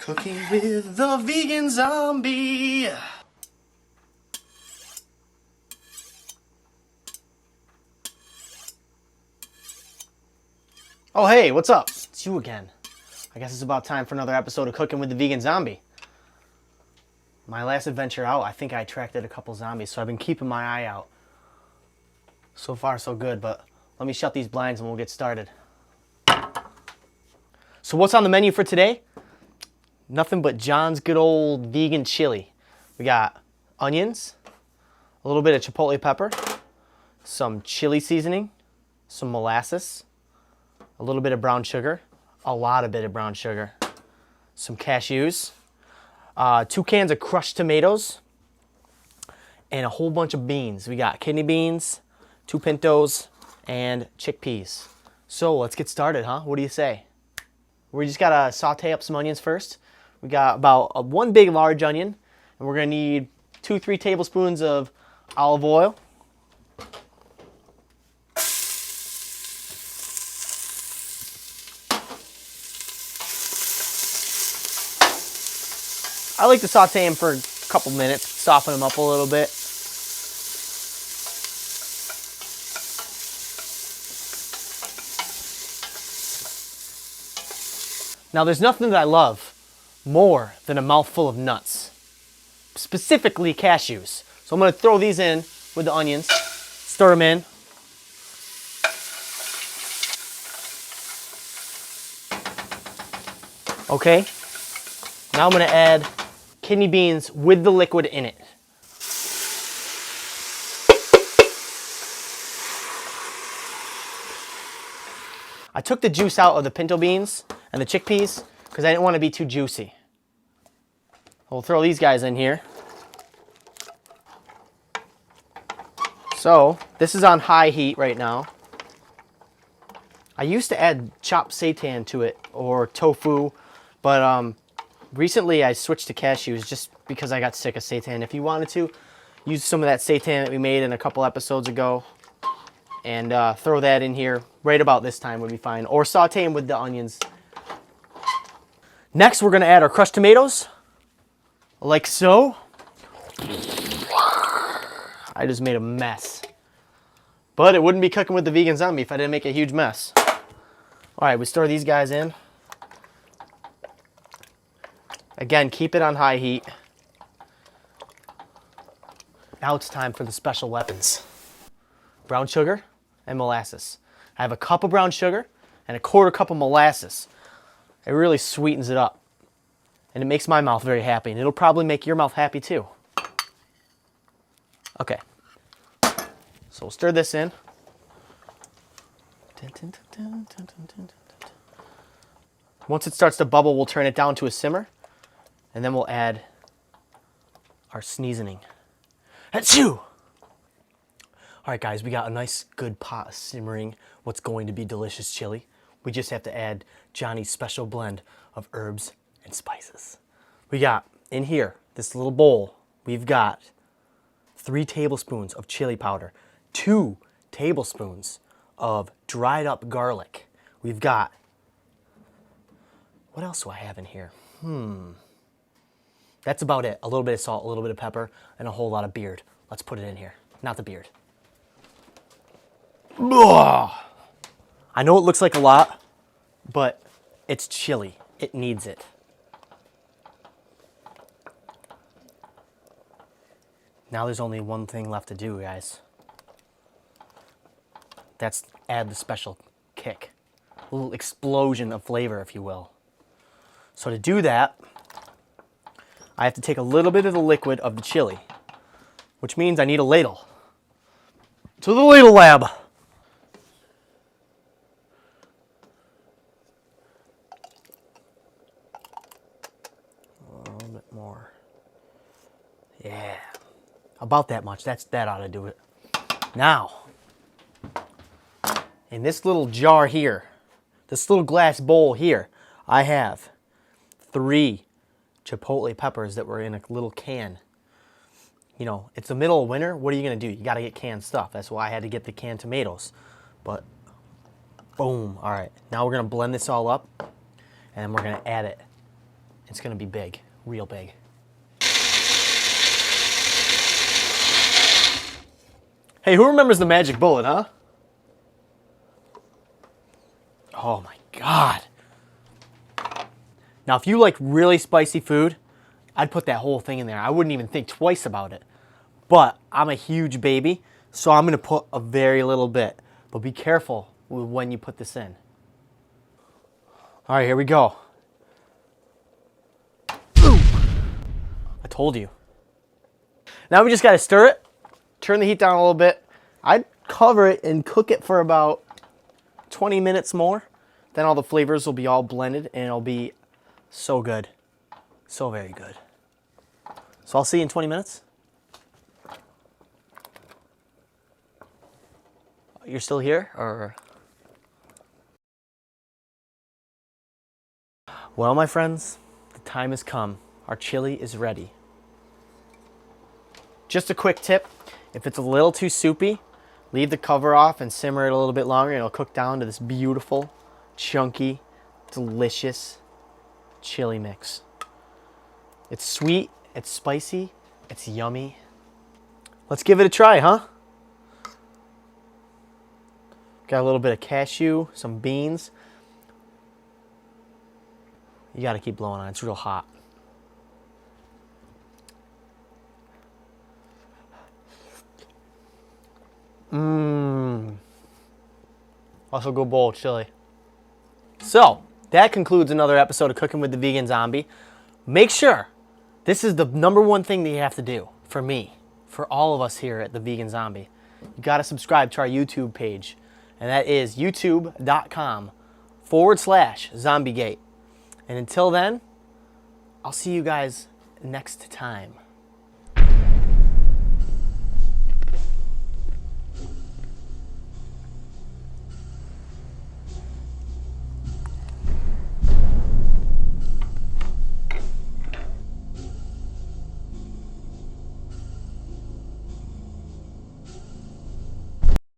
Cooking with the vegan zombie. Oh hey, what's up? It's you again. I guess it's about time for another episode of Cooking with the Vegan Zombie. My last adventure out, I think I attracted a couple zombies, so I've been keeping my eye out. So far so good, but let me shut these blinds and we'll get started. So what's on the menu for today? Nothing but John's good old vegan chili. We got onions, a little bit of chipotle pepper, some chili seasoning, some molasses, a little bit of brown sugar, a lot of bit of brown sugar, some cashews, 2 cans of crushed tomatoes, and a whole bunch of beans. We got kidney beans, 2 pintos, and chickpeas. So let's get started, huh? What do you say? We just gotta saute up some onions first. We got about one big large onion, and we're gonna need 2-3 tablespoons of olive oil. I like to saute them for a couple minutes, soften them up a little bit. Now there's nothing that I love more than a mouthful of nuts, specifically cashews. So I'm going to throw these in with the onions, stir them in. Okay, now I'm going to add kidney beans with the liquid in it. I took the juice out of the pinto beans and the chickpeas because I didn't want to be too juicy. We'll throw these guys in here. So this is on high heat right now. I used to add chopped seitan to it or tofu, but recently I switched to cashews just because I got sick of seitan. If you wanted to, use some of that seitan that we made in a couple episodes ago and throw that in here right about this time would be fine. Or saute them with the onions. Next, we're going to add our crushed tomatoes, like so. I just made a mess. But it wouldn't be cooking with the vegan zombie if I didn't make a huge mess. All right, we stir these guys in. Again, keep it on high heat. Now it's time for the special weapons. Brown sugar and molasses. I have a cup of brown sugar and a 1/4 cup of molasses. It really sweetens it up. And it makes my mouth very happy. And it'll probably make your mouth happy too. Okay. So we'll stir this in. Once it starts to bubble, we'll turn it down to a simmer. And then we'll add our seasoning. Achoo! All right, guys, we got a nice good pot of simmering what's going to be delicious chili. We just have to add Johnny's special blend of herbs and spices. We got in here, this little bowl, we've got 3 tablespoons of chili powder, 2 tablespoons of dried up garlic. We've got, what else do I have in here? That's about it. A little bit of salt, a little bit of pepper, and a whole lot of beard. Let's put it in here. Not the beard. Ugh. I know it looks like a lot, but it's chili. It needs it. Now there's only one thing left to do, guys. That's add the special kick. A little explosion of flavor, if you will. So to do that, I have to take a little bit of the liquid of the chili, which means I need a ladle. To the ladle lab. A little bit more. Yeah. About that much. That ought to do it. Now, in this little jar here, this little glass bowl here, I have 3 chipotle peppers that were in a little can. You know, it's the middle of winter. What are you going to do? You got to get canned stuff. That's why I had to get the canned tomatoes. But, boom. All right. Now we're going to blend this all up, and we're going to add it It's gonna be big, real big. Hey, who remembers the magic bullet, huh? Oh my God. Now, if you like really spicy food, I'd put that whole thing in there. I wouldn't even think twice about it. But I'm a huge baby, so I'm gonna put a very little bit. But be careful with when you put this in. All right, here we go. Ooh. I told you. Now we just gotta stir it, turn the heat down a little bit. I'd cover it and cook it for about 20 minutes more. Then all the flavors will be all blended and it'll be so good. So very good. So I'll see you in 20 minutes. You're still here, or? Well, my friends, the time has come. Our chili is ready. Just a quick tip, if it's a little too soupy, leave the cover off and simmer it a little bit longer and it'll cook down to this beautiful, chunky, delicious chili mix. It's sweet, it's spicy, it's yummy. Let's give it a try, huh? Got a little bit of cashew, some beans. You gotta keep blowing on it, it's real hot. Also good bowl of chili. So, that concludes another episode of Cooking with the Vegan Zombie. Make sure, this is the #1 thing that you have to do, for me, for all of us here at the Vegan Zombie. You gotta subscribe to our YouTube page, and that is youtube.com/zombiegate. And until then, I'll see you guys next time.